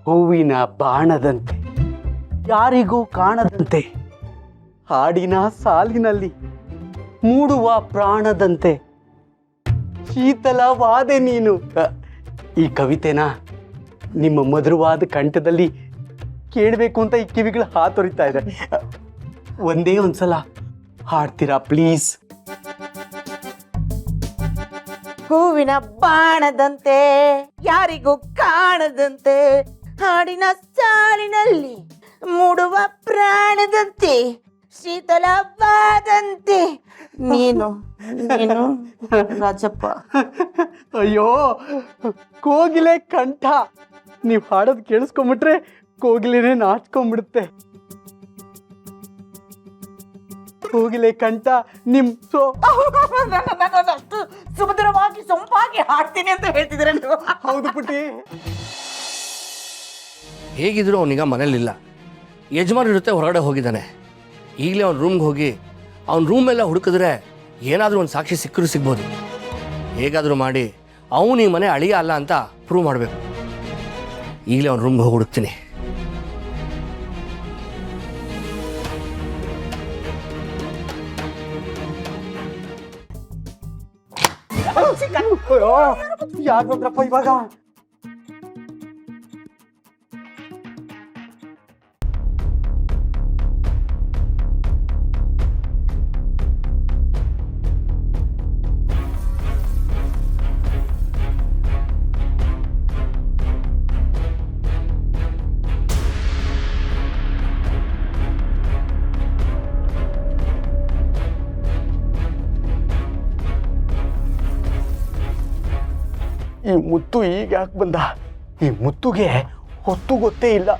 ಹೂವಿನ ಬಾಣದಂತೆ ಯಾರಿಗೂ ಕಾಣದಂತೆ, ಹಾಡಿನ ಸಾಲಿನಲ್ಲಿ ಮೂಡುವ ಪ್ರಾಣದಂತೆ ಶೀತಲವಾದೆ ನೀನು. ಈ ಕವಿತೆನ ನಿಮ್ಮ ಮಧುರವಾದ ಕಂಠದಲ್ಲಿ ಕೇಳಬೇಕು ಅಂತ ಈ ಕಿವಿಗಳು ಹಾತೊರಿತಾ ಇದೆ. ಒಂದೇ ಒಂದ್ಸಲ ಹಾಡ್ತೀರಾ ಪ್ಲೀಸ್? ಹೂವಿನ ಬಾಣದಂತೆ ಯಾರಿಗೂ ಕಾಣದಂತೆ, ಹಾಡಿನ ಸಾಲಿನಲ್ಲಿ ಮೂಡುವ ಪ್ರಾಣದಂತೆ ಶೀತಲವಾದಂತೆ ನೀನು ನೀನು ರಾಜಪ್ಪ. ಅಯ್ಯೋ, ಕೋಗಿಲೆ ಕಂಠ. ನೀವು ಹಾಡೋದು ಕೇಳಿಸ್ಕೊಂಬಿಟ್ರೆ ಕೋಗಿಲೆನೇ ನಾಚ್ಕೊಂಡ್ಬಿಡುತ್ತೆ. ಕೋಗಿಲೆ ಕಂಠ ನಿಮ್ ಅಷ್ಟು ಸುಮಧುರವಾಗಿ ಸೊಂಪಾಗಿ ಹಾಡ್ತೀನಿ ಅಂತ ಹೇಳ್ತಿದ್ರೆ ನೀವು. ಹೌದು ಪುಟಿ. ಹೇಗಿದ್ರು ಅವನೀಗ ಮನೇಲಿಲ್ಲ, ಯಜಮಾನ್ ಇರುತ್ತೆ ಹೊರಗಡೆ ಹೋಗಿದ್ದಾನೆ. ಈಗಲೇ ಅವ್ನ ರೂಮ್ಗೆ ಹೋಗಿ ಅವ್ನ ರೂಮೆಲ್ಲ ಹುಡುಕಿದ್ರೆ ಏನಾದರೂ ಒಂದು ಸಾಕ್ಷಿ ಸಿಕ್ಕರೂ ಸಿಗ್ಬೋದು. ಹೇಗಾದರೂ ಮಾಡಿ ಅವನು ಈ ಮನೆ ಅಳಿಯ ಅಲ್ಲ ಅಂತ ಪ್ರೂವ್ ಮಾಡಬೇಕು. ಈಗಲೇ ಅವ್ನ ರೂಮ್ಗೆ ಹೋಗಿ ಹುಡುಕ್ತೀನಿ. ಯಾಕೆ ಬಂದ್ರಪ್ಪ ಇವಾಗ? ಈ ಮುತ್ತು ಈಗ ಯಾಕೆ ಬಂದ? ಈ ಮುತ್ತುಗೆ ಹೊತ್ತು ಗೊತ್ತೇ ಇಲ್ಲ.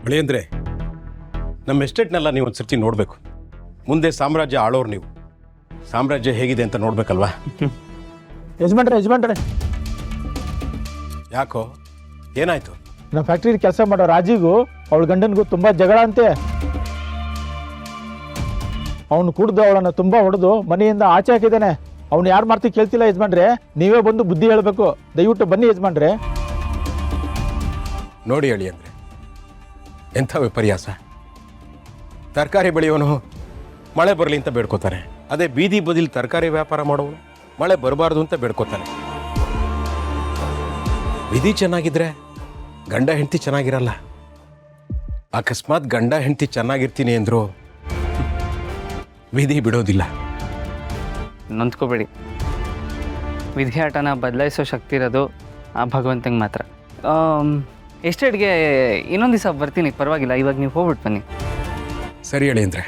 ಅಳಿಯಂದ್ರೆ, ನಮ್ಮ ಎಸ್ಟೇಟ್ನೆಲ್ಲ ನೀವು ಒಂದು ಸರ್ತಿ ನೋಡಬೇಕು. ಮುಂದೆ ಸಾಮ್ರಾಜ್ಯ ಆಳೋರು ನೀವು. ಸಾಮ್ರಾಜ್ಯ ಹೇಗಿದೆ ಅಂತ ನೋಡ್ಬೇಕಲ್ವಾ? ಯಜಮಾನ್ರೆ ಯಾಕೋ, ಏನಾಯ್ತು? ನಮ್ಮ ಫ್ಯಾಕ್ಟ್ರಿ ಕೆಲಸ ಮಾಡೋ ರಾಜಿಗೂ ಅವಳ ಗಂಡನಿಗೂ ತುಂಬ ಜಗಳ ಅಂತೆ. ಅವನು ಕುಡ್ದು ಅವಳನ್ನು ತುಂಬ ಹೊಡೆದು ಮನೆಯಿಂದ ಆಚೆ ಹಾಕಿದ್ದಾನೆ. ಅವ್ನು ಯಾರು ಮಾರ್ತಿ ಕೇಳ್ತಿಲ್ಲ ಯಜಮಾನ್ರೆ. ನೀವೇ ಬಂದು ಬುದ್ಧಿ ಹೇಳಬೇಕು. ದಯವಿಟ್ಟು ಬನ್ನಿ ಯಜಮಾನ್ರೆ. ನೋಡಿ ಅಳಿಯಂದ್ರೆ, ಎಂಥ ವಿಪರ್ಯಾಸ. ತರಕಾರಿ ಬೆಳೆಯೋನು ಮಳೆ ಬರಲಿ ಅಂತ ಬೇಡ್ಕೋತಾನೆ. ಅದೇ ಬೀದಿ ಬದಿಲಿ ತರಕಾರಿ ವ್ಯಾಪಾರ ಮಾಡೋನು ಮಳೆ ಬರಬಾರ್ದು ಅಂತ ಬೇಡ್ಕೋತಾನೆ. ವಿಧಿ ಚೆನ್ನಾಗಿದ್ರೆ ಗಂಡ ಹೆಂಡತಿ ಚೆನ್ನಾಗಿರಲ್ಲ. ಅಕಸ್ಮಾತ್ ಗಂಡ ಹೆಂಡತಿ ಚೆನ್ನಾಗಿರ್ತೀನಿ ಅಂದ್ರು ವಿಧಿ ಬಿಡೋದಿಲ್ಲ. ನೊಂದ್ಕೋಬೇಡಿ, ವಿಧಿಯಾಟನ ಬದಲಾಯಿಸೋ ಶಕ್ತಿ ಇರೋದು ಆ ಭಗವಂತಂಗೆ ಮಾತ್ರ. ಎಸ್ಟೇಟ್ಗೆ ಇನ್ನೊಂದು ದಿವಸ ಬರ್ತೀನಿ, ಪರವಾಗಿಲ್ಲ. ಇವಾಗ ನೀವು ಹೋಗ್ಬಿಟ್ಟು ಬನ್ನಿ. ಸರಿ ಹೇಳಿ ಅಂದರೆ,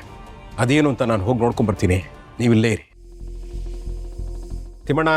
ಅದೇನು ಅಂತ ನಾನು ಹೋಗಿ ನೋಡ್ಕೊಂಬರ್ತೀನಿ. ನೀವಿಲ್ಲೇ ಇರಿ. ತಿಮ್ಮಣ್ಣ,